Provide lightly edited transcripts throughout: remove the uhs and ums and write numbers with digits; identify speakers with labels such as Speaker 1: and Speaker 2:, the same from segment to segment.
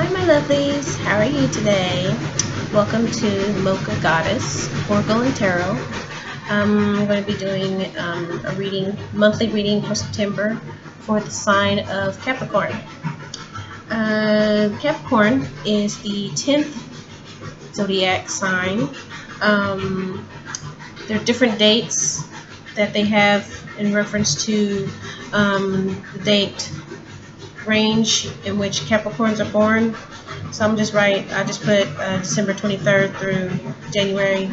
Speaker 1: Hi my lovelies, how are you today? Welcome to Mocha Goddess Oracle and Tarot. I'm going to be doing a monthly reading for September for the sign of Capricorn. Capricorn is the 10th zodiac sign. There are different dates that they have in reference to the date range in which Capricorns are born. So I just put December 23rd through January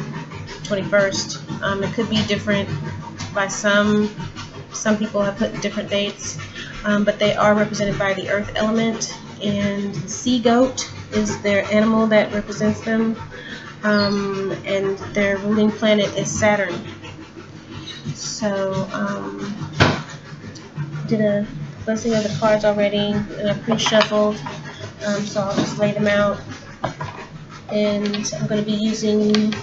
Speaker 1: 21st. It could be different by some people have put different dates, but they are represented by the earth element, and the sea goat is their animal that represents them, and their ruling planet is Saturn. So did a blessing of the cards already, and I pre-shuffled, so I'll just lay them out. And I'm going to be using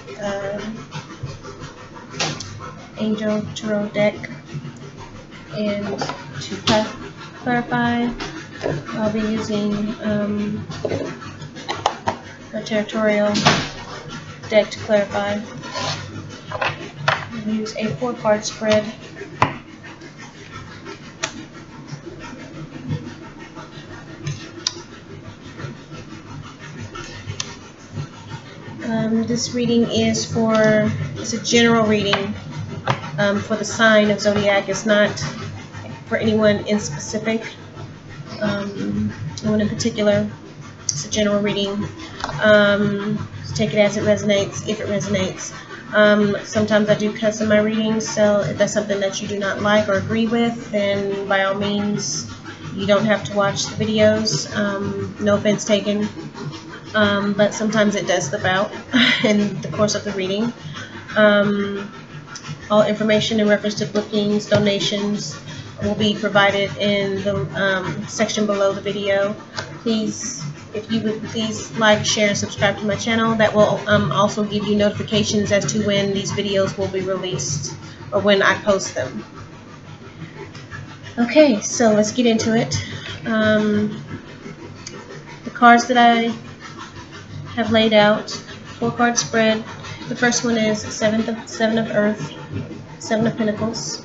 Speaker 1: Angel Tarot deck, and to clarify, I'll be using a territorial deck to clarify. I'll use a 4-card spread. This reading is it's a general reading for the sign of zodiac. It's not for anyone in specific, no one in particular. It's a general reading. Take it as it resonates, if it resonates. Sometimes I do cuss in my readings, so if that's something that you do not like or agree with, then by all means, you don't have to watch the videos. No offense taken. But sometimes it does slip out in the course of the reading. All information in reference to bookings, donations will be provided in the section below the video. Please, if you would please like, share, and subscribe to my channel. That will also give you notifications as to when these videos will be released or when I post them. Okay, so let's get into it. The cards that I have laid out, 4-card spread. The first one is Seven of Earth, 7 of Pentacles.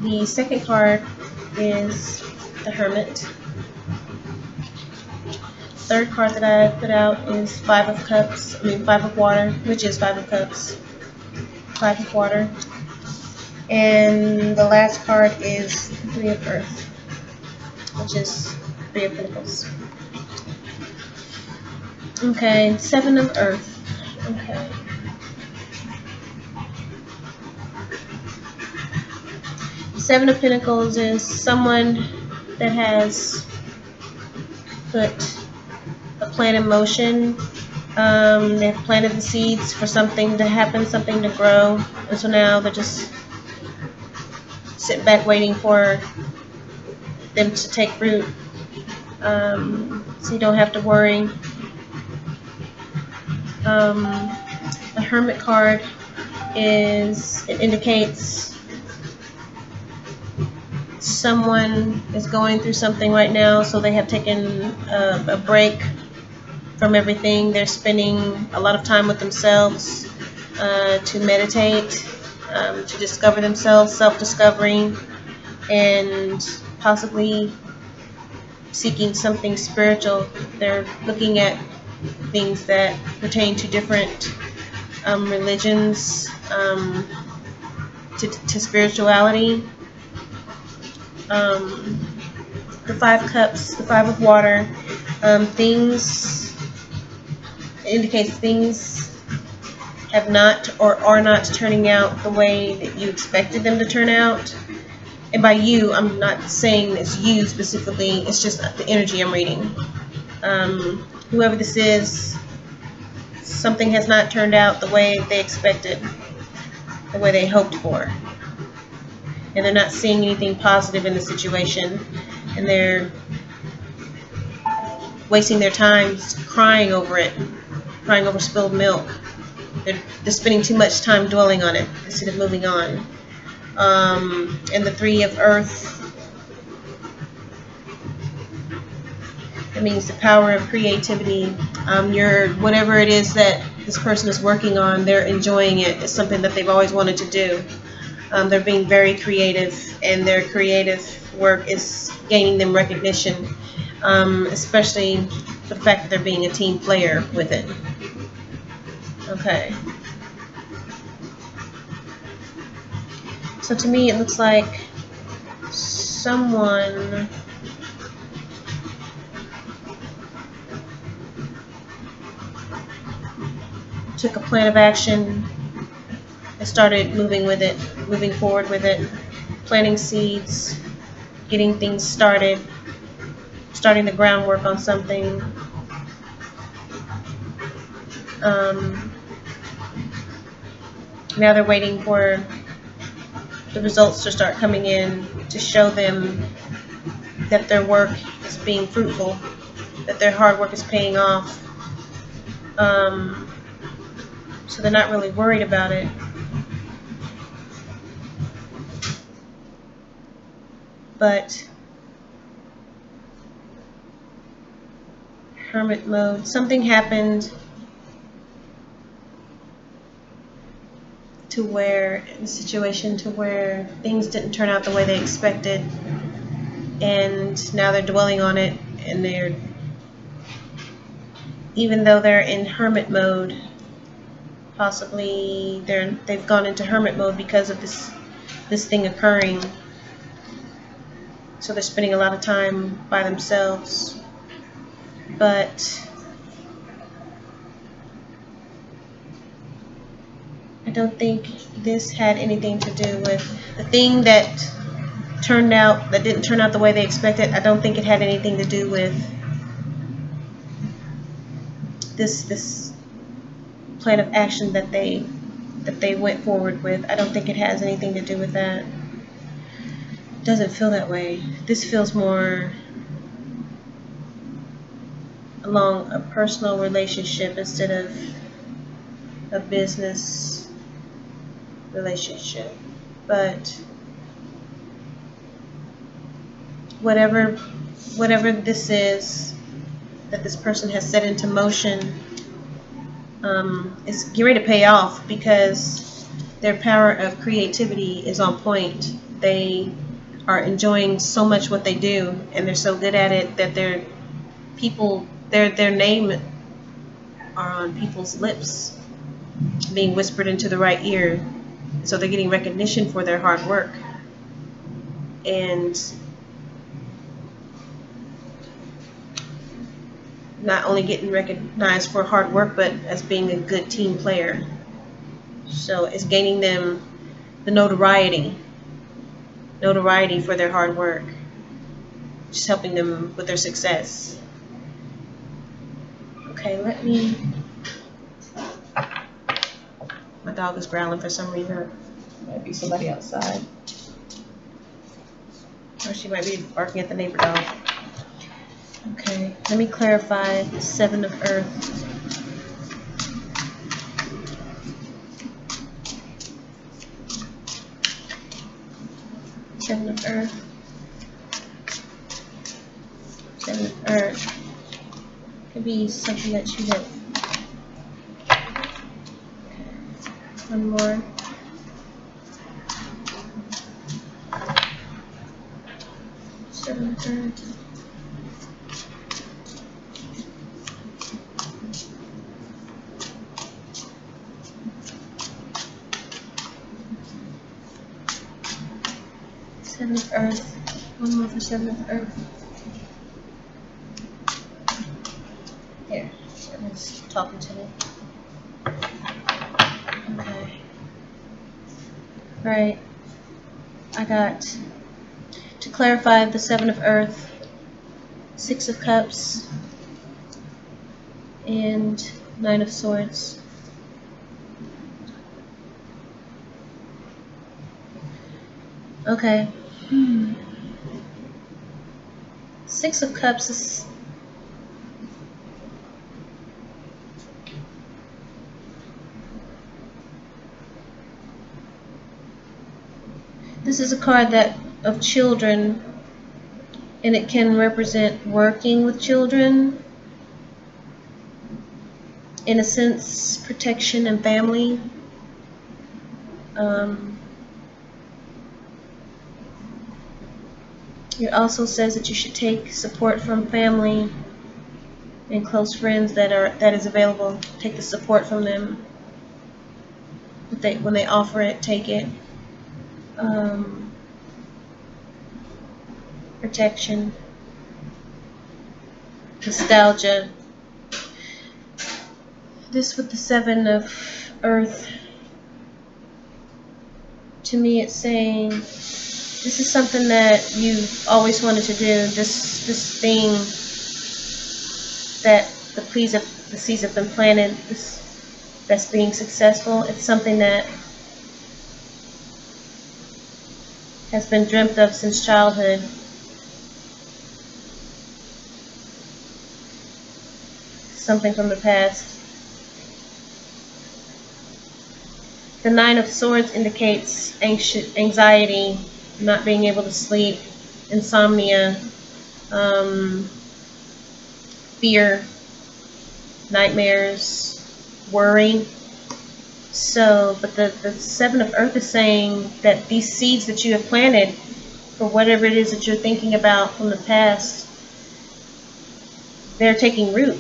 Speaker 1: The second card is the Hermit. Third card that I put out is 5 of Cups, 5 of Water, which is 5 of Cups, 5 of Water. And the last card is 3 of Earth, which is 3 of Pentacles. Okay, 7 of Earth. Okay. Seven of Pentacles is someone that has put a plan in motion. They've planted the seeds for something to happen, something to grow, and so now they're just sitting back waiting for them to take root. So you don't have to worry. The Hermit card indicates someone is going through something right now, so they have taken a break from everything. They're spending a lot of time with themselves to meditate, to discover themselves, self-discovery, and possibly seeking something spiritual. They're looking at things that pertain to different religions, to spirituality. The 5 Cups, the 5 of Water, indicates things have not or are not turning out the way that you expected them to turn out. And by you, I'm not saying it's you specifically, it's just the energy I'm reading. Whoever this is, something has not turned out the way they expected, the way they hoped for. And they're not seeing anything positive in the situation, and they're wasting their time crying over it, crying over spilled milk. They're spending too much time dwelling on it instead of moving on. And the 3 of Earth That means the power of creativity. Whatever it is that this person is working on, they're enjoying it. It's something that they've always wanted to do. They're being very creative, and their creative work is gaining them recognition, especially the fact that they're being a team player with it. Okay. So to me, it looks like someone took a plan of action and started moving with it, moving forward with it, planting seeds, getting things started, starting the groundwork on something. Now they're waiting for the results to start coming in to show them that their work is being fruitful, that their hard work is paying off. So they're not really worried about it. But hermit mode, something happened to where, in a situation to where things didn't turn out the way they expected, and now they're dwelling on it, and even though they're in hermit mode, possibly they've gone into hermit mode because of this thing occurring. So they're spending a lot of time by themselves. But I don't think this had anything to do with the thing that didn't turn out the way they expected. I don't think it had anything to do with this plan of action that they went forward with. I don't think it has anything to do with that. It doesn't feel that way. This feels more along a personal relationship instead of a business relationship. But whatever this is that this person has set into motion is getting ready to pay off, because their power of creativity is on point. They are enjoying so much what they do, and they're so good at it that their name are on people's lips, being whispered into the right ear. So they're getting recognition for their hard work, and not only getting recognized for hard work, but as being a good team player. So it's gaining them the notoriety for their hard work, just helping them with their success. Okay, my dog is growling for some reason. Might be somebody outside, or she might be barking at the neighbor dog. Okay, let me clarify the Seven of Earth. Seven of Earth. Seven of Earth. Could be something that you did. One more. Seven of Earth. Seven of Earth. One more for Seven of Earth. Here, someone's talking to me. Okay. Right. I got, to clarify, the Seven of Earth, Six of Cups, and Nine of Swords. Okay. Six of Cups is, this is a card that of children, and it can represent working with children, innocence, protection, and family. It also says that you should take support from family and close friends that is available. Take the support from them. When they offer it, take it. Protection, nostalgia. This with the 7 of Earth. To me, it's saying this is something that you've always wanted to do. This thing that the seeds have been planted. That's being successful. It's something that has been dreamt of since childhood. Something from the past. The 9 of Swords indicates anxiety, not being able to sleep, insomnia, fear, nightmares, worry. So, but the 7 of Earth is saying that these seeds that you have planted for whatever it is that you're thinking about from the past, they're taking root.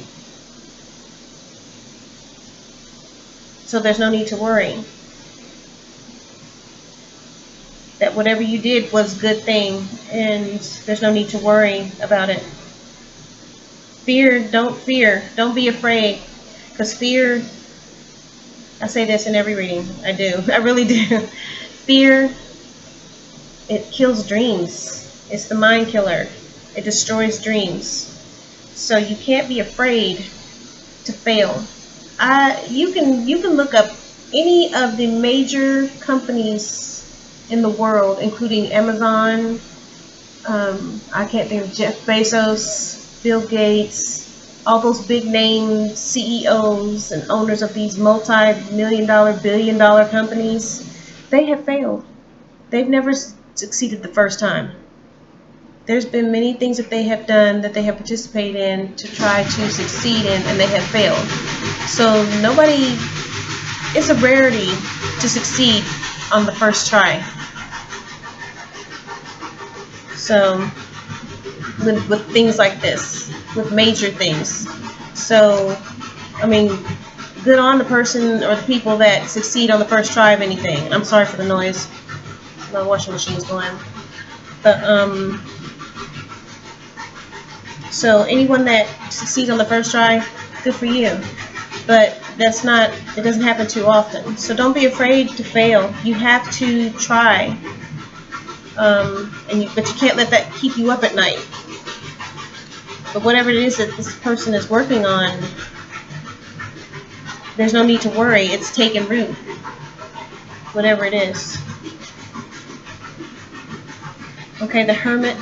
Speaker 1: So there's no need to worry. That whatever you did was a good thing, and there's no need to worry about it. Fear, don't be afraid, because fear, I say this in every reading, I do, I really do. Fear, it kills dreams. It's the mind killer. It destroys dreams. So you can't be afraid to fail. You can look up any of the major companies in the world, including Amazon, I can't think of Jeff Bezos, Bill Gates, all those big name CEOs and owners of these multi-million-dollar, billion-dollar companies. They have failed. They've never succeeded the first time. There's been many things that they have done, that they have participated in to try to succeed in, and they have failed. So it's a rarity to succeed on the first try. So with things like this, with major things. So, I mean, good on the person or the people that succeed on the first try of anything. I'm sorry for the noise. My washing machine's going. But so anyone that succeeds on the first try, good for you. But it doesn't happen too often. So don't be afraid to fail. You have to try. But you can't let that keep you up at night. But whatever it is that this person is working on, there's no need to worry. It's taken root. Whatever it is. Okay, the Hermit.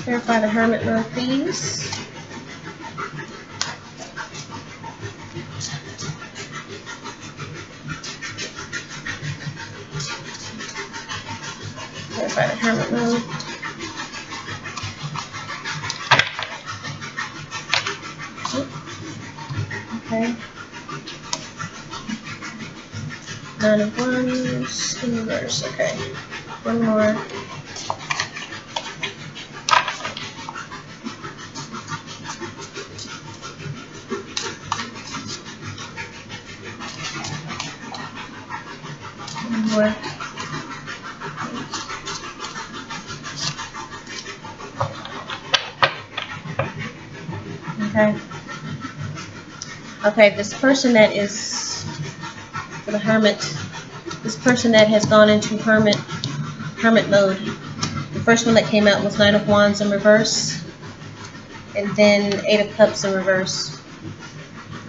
Speaker 1: Verify the Hermit mode, please. Verify the Hermit mode. Okay. 9 of Wands in reverse. Okay. One more. One more. Okay. Okay, this person that is, for the Hermit, this person that has gone into Hermit mode, the first one that came out was 9 of Wands in reverse, and then 8 of Cups in reverse.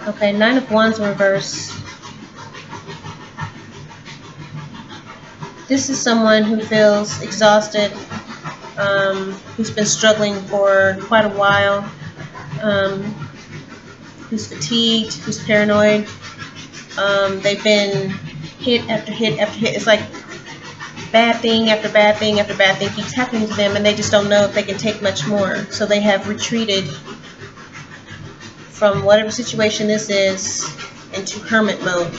Speaker 1: Okay, 9 of Wands in reverse. This is someone who feels exhausted, who's been struggling for quite a while, who's fatigued, who's paranoid. They've been hit after hit after hit. It's like bad thing after bad thing after bad thing keeps happening to them, and they just don't know if they can take much more. So they have retreated from whatever situation this is into hermit mode.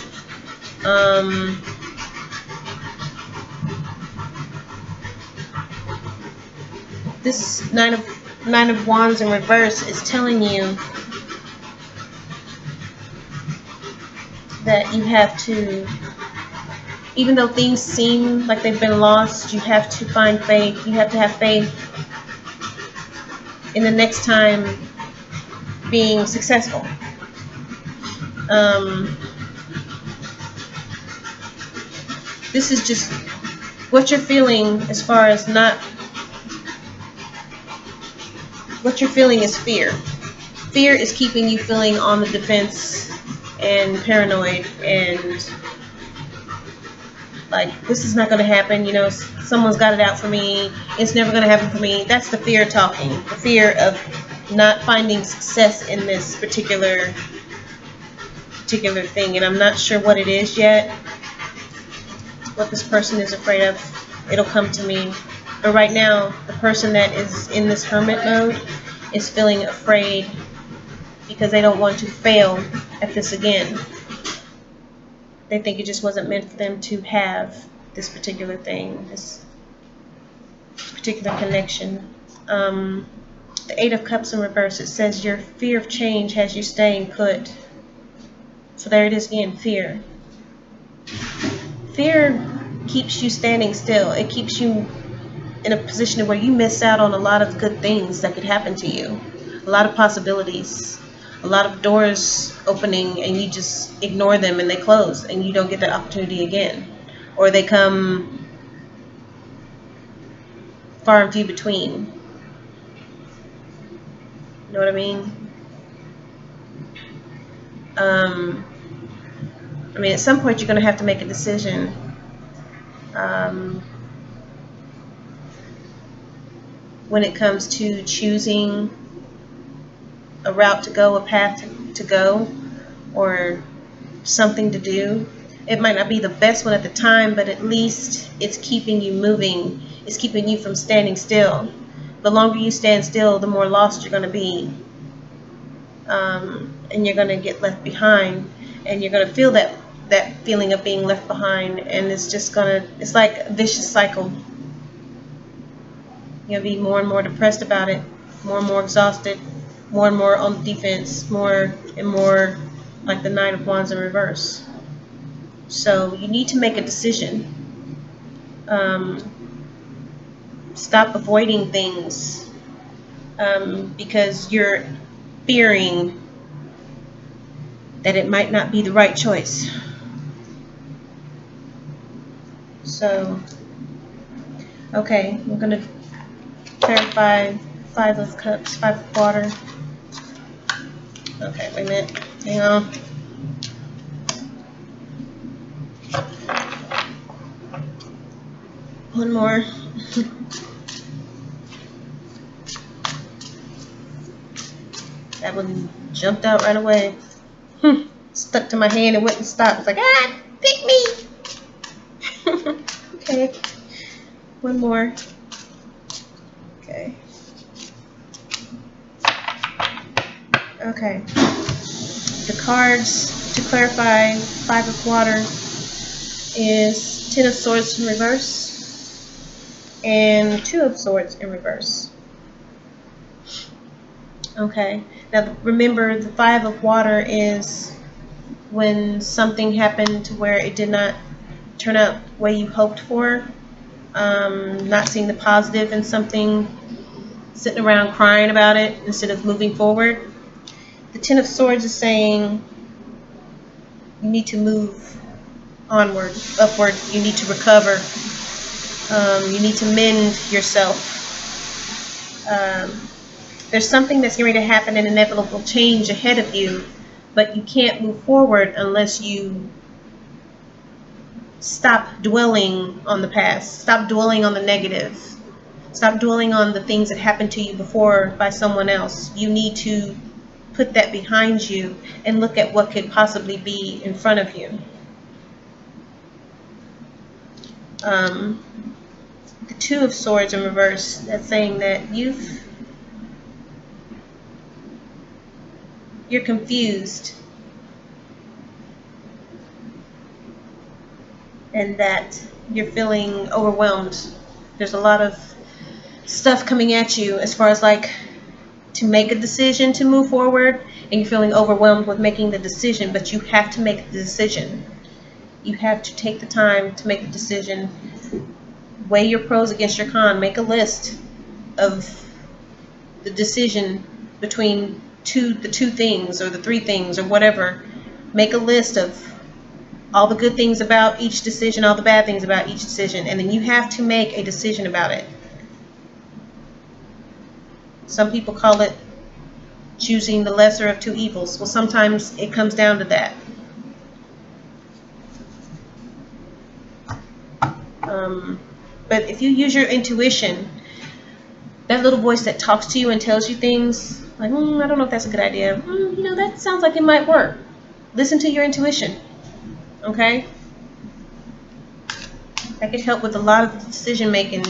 Speaker 1: This Nine of Wands in reverse is telling you that you have to, even though things seem like they've been lost, you have to find faith. You have to have faith in the next time being successful. This is just what you're feeling as far as not. What you're feeling is fear. Fear is keeping you feeling on the defense and paranoid and like, this is not going to happen, you know, someone's got it out for me, it's never going to happen for me. That's the fear talking. The fear of not finding success in this particular thing. And I'm not sure what it is yet, what this person is afraid of. It'll come to me. But right now, the person that is in this hermit mode is feeling afraid because they don't want to fail at this again. They think it just wasn't meant for them to have this particular thing, this particular connection. The Eight of Cups in reverse, it says your fear of change has you staying put. So there it is again, fear. Fear keeps you standing still. It keeps you in a position where you miss out on a lot of good things that could happen to you. A lot of possibilities. A lot of doors opening and you just ignore them and they close and you don't get that opportunity again. Or they come far and few between. You know what I mean? I mean, at some point you're going to have to make a decision. When it comes to choosing a route to go, a path to go, or something to do. It might not be the best one at the time, but at least it's keeping you moving. It's keeping you from standing still. The longer you stand still, the more lost you're going to be. And you're going to get left behind. And you're going to feel that feeling of being left behind. And it's just going to, it's like a vicious cycle. You're going to be more and more depressed about it, more and more exhausted, more and more on the defense, more and more like the Nine of Wands in reverse. So you need to make a decision. Stop avoiding things because you're fearing that it might not be the right choice. So, okay, we're going to clarify Five of Cups, Five of Water. Okay, wait a minute. Hang on. One more. That one jumped out right away. Stuck to my hand and wouldn't stop. It's like, ah, pick me. Okay. One more. Okay. Okay. The cards to clarify Five of Water is Ten of Swords in reverse and Two of Swords in reverse. Okay. Now remember, the Five of Water is when something happened to where it did not turn out the way you hoped for. Not seeing the positive in something, sitting around crying about it instead of moving forward. The Ten of Swords is saying you need to move onward, upward. You need to recover. You need to mend yourself. There's something that's going to happen, an inevitable change ahead of you, but you can't move forward unless you stop dwelling on the past. Stop dwelling on the negative. Stop dwelling on the things that happened to you before by someone else. You need to put that behind you and look at what could possibly be in front of you. The Two of Swords in reverse. That's saying that you're confused, and that you're feeling overwhelmed. There's a lot of stuff coming at you as far as like to make a decision to move forward, and you're feeling overwhelmed with making the decision, but you have to make the decision. You have to take the time to make the decision. Weigh your pros against your cons. Make a list of the decision between the two things or the three things or whatever. Make a list of all the good things about each decision, all the bad things about each decision, and then you have to make a decision about it. Some people call it choosing the lesser of two evils. Well, sometimes it comes down to that. But if you use your intuition, that little voice that talks to you and tells you things like, I don't know if that's a good idea. That sounds like it might work. Listen to your intuition. Okay? That could help with a lot of decision making,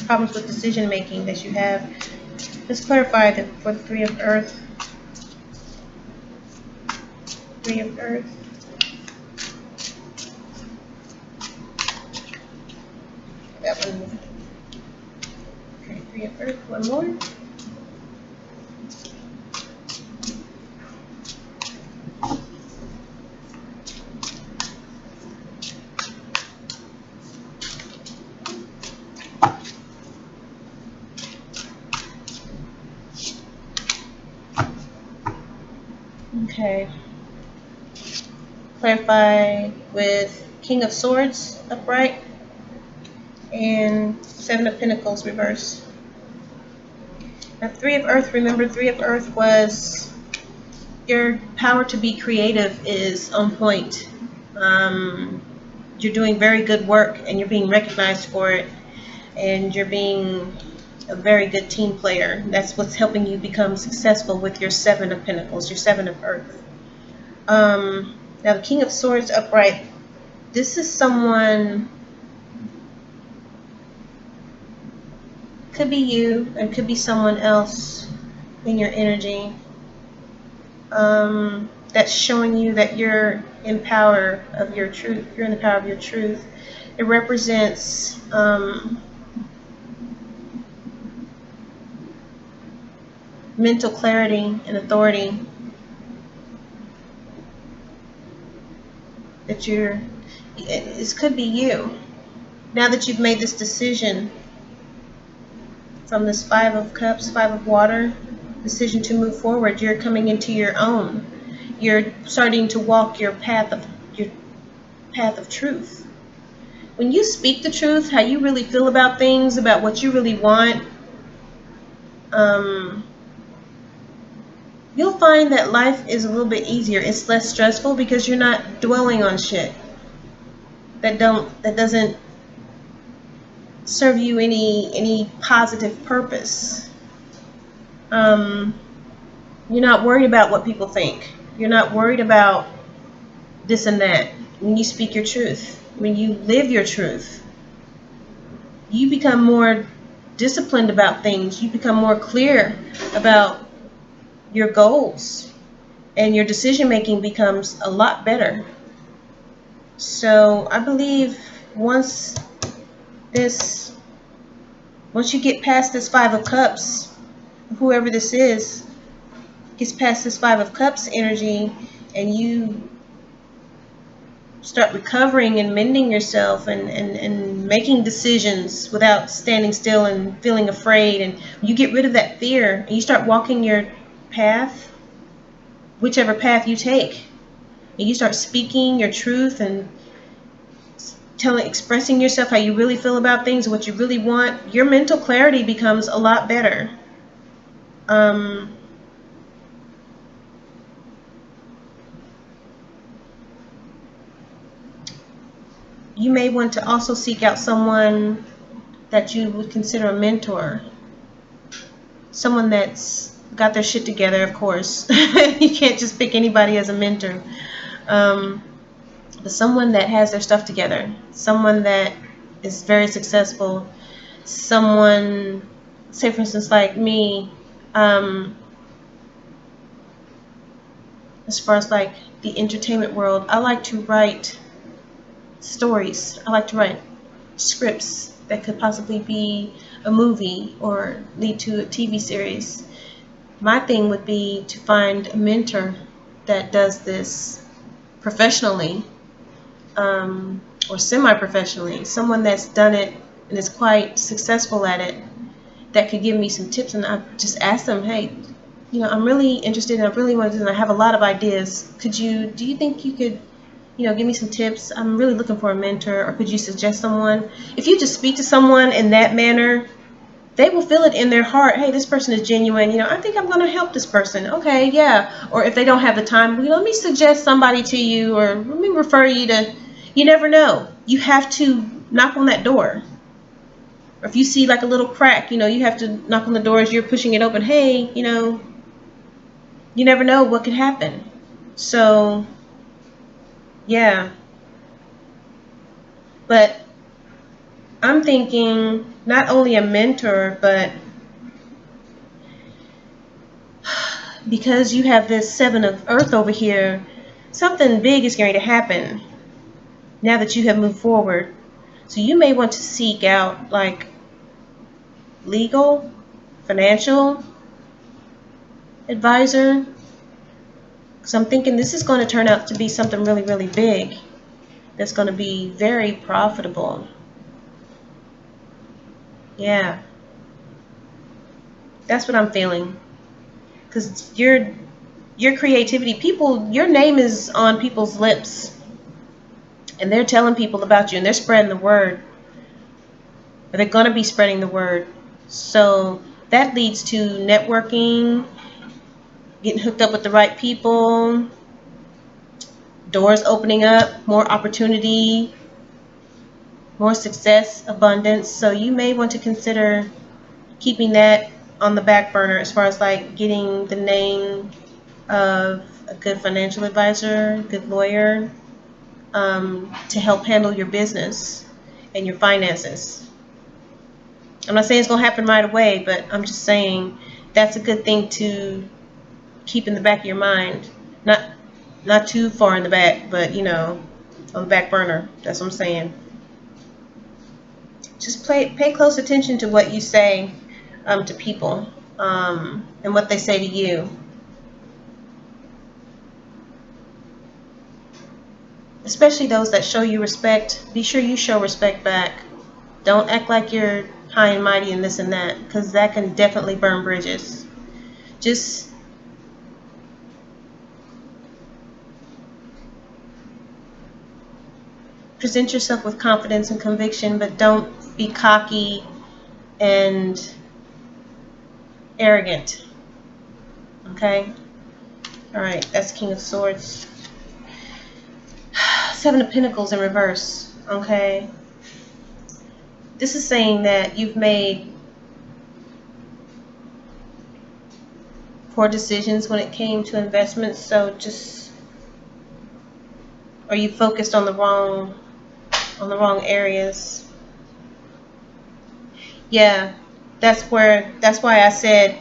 Speaker 1: problems with decision making that you have. Let's clarify that for the Three of Earth. Three of Earth. That one. Okay, Three of Earth. One more. Okay. Clarify with King of Swords upright and Seven of Pentacles reverse. Now, Three of Earth, remember, Three of Earth was your power to be creative is on point. You're doing very good work and you're being recognized for it, and you're being a very good team player. That's what's helping you become successful with your Seven of Pentacles, your Seven of Earth. Now, the King of Swords upright, this is someone, could be you, and could be someone else in your energy, that's showing you that you're in power of your truth. You're in the power of your truth. It represents mental clarity and authority. That this could be you. Now that you've made this decision from this Five of Cups, Five of Water, decision to move forward, you're coming into your own. You're starting to walk your path of truth. When you speak the truth, how you really feel about things, about what you really want, you'll find that life is a little bit easier. It's less stressful because you're not dwelling on shit that doesn't serve you any positive purpose. You're not worried about what people think. You're not worried about this and that. When you speak your truth, when you live your truth, you become more disciplined about things. You become more clear about your goals, and your decision making becomes a lot better. So I believe once you get past this Five of Cups, whoever this is gets past this Five of Cups energy, and you start recovering and mending yourself and making decisions without standing still and feeling afraid, and you get rid of that fear and you start walking your path, whichever path you take, and you start speaking your truth and expressing yourself how you really feel about things, what you really want, your mental clarity becomes a lot better. You may want to also seek out someone that you would consider a mentor, someone that's got their shit together, of course. You can't just pick anybody as a mentor. But someone that has their stuff together, someone that is very successful. Someone, say for instance like me, as far as like the entertainment world, I like to write stories. I like to write scripts that could possibly be a movie or lead to a TV series. My thing would be to find a mentor that does this professionally, or semi-professionally, someone that's done it and is quite successful at it, that could give me some tips. And I just ask them, hey, I'm really interested and I really want to do, and I have a lot of ideas. Do you think you could, give me some tips? I'm really looking for a mentor, or could you suggest someone? If you just speak to someone in that manner, they will feel it in their heart. Hey, this person is genuine. I think I'm going to help this person. Okay, yeah. Or if they don't have the time, let me suggest somebody to you, or let me refer you to. You never know. You have to knock on that door. Or if you see like a little crack, you have to knock on the door as you're pushing it open. Hey, you never know what could happen. So, yeah. But I'm thinking not only a mentor, but because you have this 7 of Earth over here, something big is going to happen now that you have moved forward. So you may want to seek out like legal, financial advisor. So I'm thinking this is going to turn out to be something really, really big that's going to be very profitable. Yeah. That's what I'm feeling. Because your creativity, your name is on people's lips. And they're telling people about you, and they're spreading the word. Or they're going to be spreading the word. So that leads to networking, getting hooked up with the right people, doors opening up, more opportunity, more success, abundance. So you may want to consider keeping that on the back burner as far as like getting the name of a good financial advisor, good lawyer, to help handle your business and your finances. I'm not saying it's going to happen right away, but I'm just saying that's a good thing to keep in the back of your mind. Not too far in the back, but on the back burner. That's what I'm saying. Just pay close attention to what you say to people, and what they say to you. Especially those that show you respect. Be sure you show respect back. Don't act like you're high and mighty and this and that, because that can definitely burn bridges. Just present yourself with confidence and conviction, but don't be cocky and arrogant. Okay? Alright, that's King of Swords. 7 of Pentacles in reverse. Okay? This is saying that you've made poor decisions when it came to investments, so or you focused on the wrong areas. Yeah, that's why I said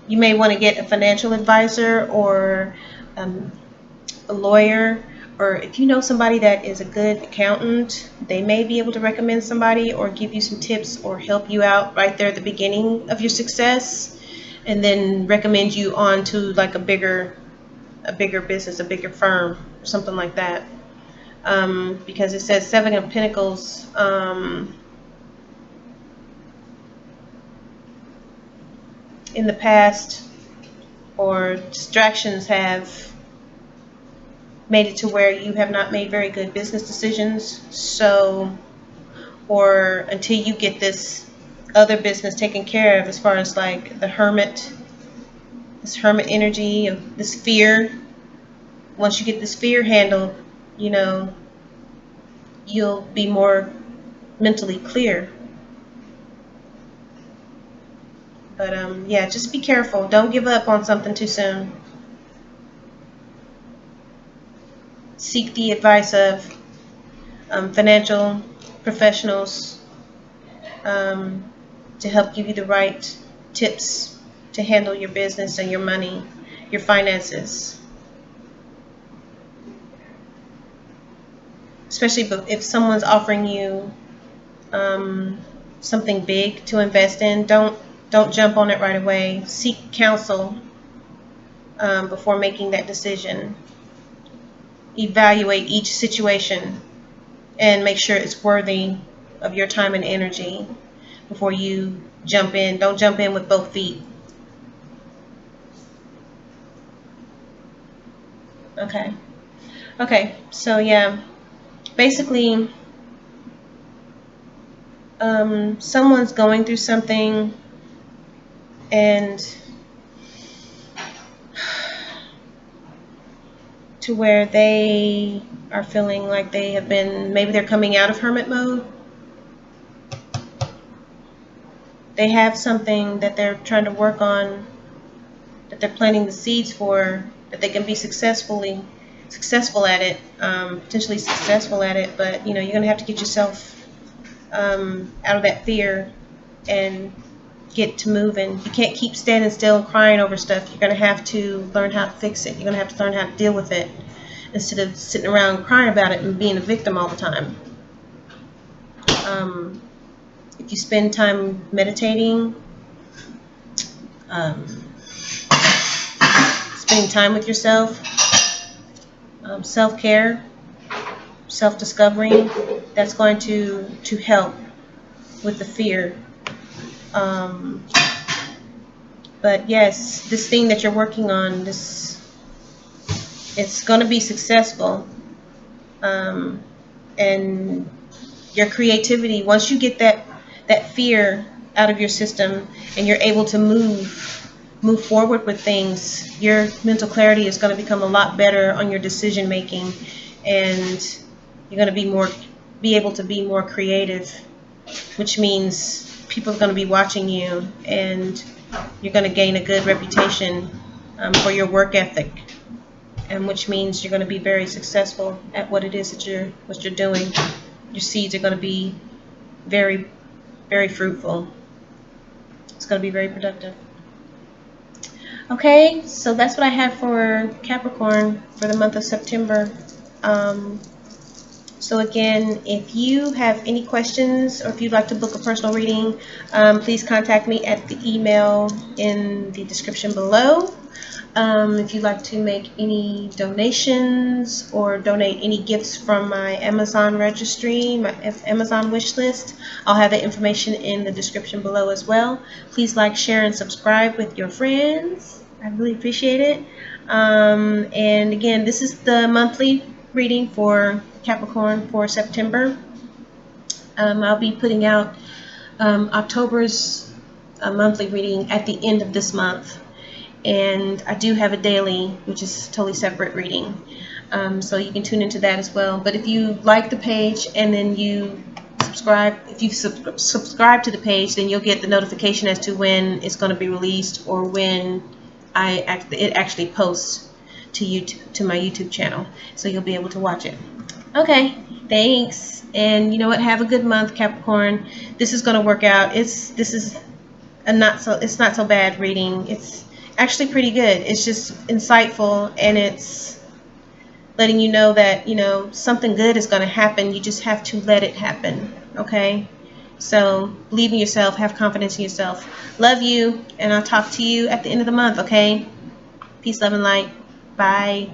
Speaker 1: you may want to get a financial advisor, or a lawyer, or if you know somebody that is a good accountant, they may be able to recommend somebody or give you some tips or help you out right there at the beginning of your success, and then recommend you on to like a bigger business, a bigger firm, or something like that. Because it says 7 of Pentacles. In the past, or distractions have made it to where you have not made very good business decisions. So, or until you get this other business taken care of, as far as like this hermit energy of this fear. Once you get this fear handled, you'll be more mentally clear. But yeah, just be careful. Don't give up on something too soon. Seek the advice of financial professionals to help give you the right tips to handle your business and your money, your finances. Especially if someone's offering you something big to invest in, don't jump on it right away. Seek counsel before making that decision. Evaluate each situation and make sure it's worthy of your time and energy before you jump in. Don't jump in with both feet. Okay, so yeah, basically someone's going through something, and to where they are feeling like they have been, maybe they're coming out of hermit mode. They have something that they're trying to work on, that they're planting the seeds for, that they can be successful at it, potentially successful at it. But you're going to have to get yourself out of that fear and get to moving. You can't keep standing still and crying over stuff. You're going to have to learn how to fix it. You're going to have to learn how to deal with it instead of sitting around crying about it and being a victim all the time. If you spend time meditating, spending time with yourself, self-care, self-discovery, that's going to help with the fear. But yes, this thing that you're working on, it's going to be successful. And your creativity, once you get that fear out of your system and you're able to move forward with things, your mental clarity is going to become a lot better on your decision making, and you're going to be able to be more creative, which means people are going to be watching you, and you're going to gain a good reputation for your work ethic, and which means you're going to be very successful at what it is that you're doing. Your seeds are going to be very, very fruitful. It's going to be very productive. Okay, so that's what I have for Capricorn for the month of September. So again, if you have any questions or if you'd like to book a personal reading, please contact me at the email in the description below. If you'd like to make any donations or donate any gifts from my Amazon registry, my Amazon wish list, I'll have the information in the description below as well. Please like, share, and subscribe with your friends. I really appreciate it. And again, this is the monthly reading for Capricorn for September. I'll be putting out October's monthly reading at the end of this month. And I do have a daily, which is totally separate reading. So you can tune into that as well. But if you like the page and then you subscribe, if you subscribe to the page, then you'll get the notification as to when it's going to be released or when it actually posts to YouTube, to my YouTube channel. So you'll be able to watch it. Okay, thanks. And you know what? Have a good month, Capricorn. This is going to work out. It's not so bad reading. It's actually pretty good. It's just insightful, and it's letting you know that something good is going to happen. You just have to let it happen. Okay, so believe in yourself, have confidence in yourself. Love you, and I'll talk to you at the end of the month. Okay, peace, love, and light. Bye.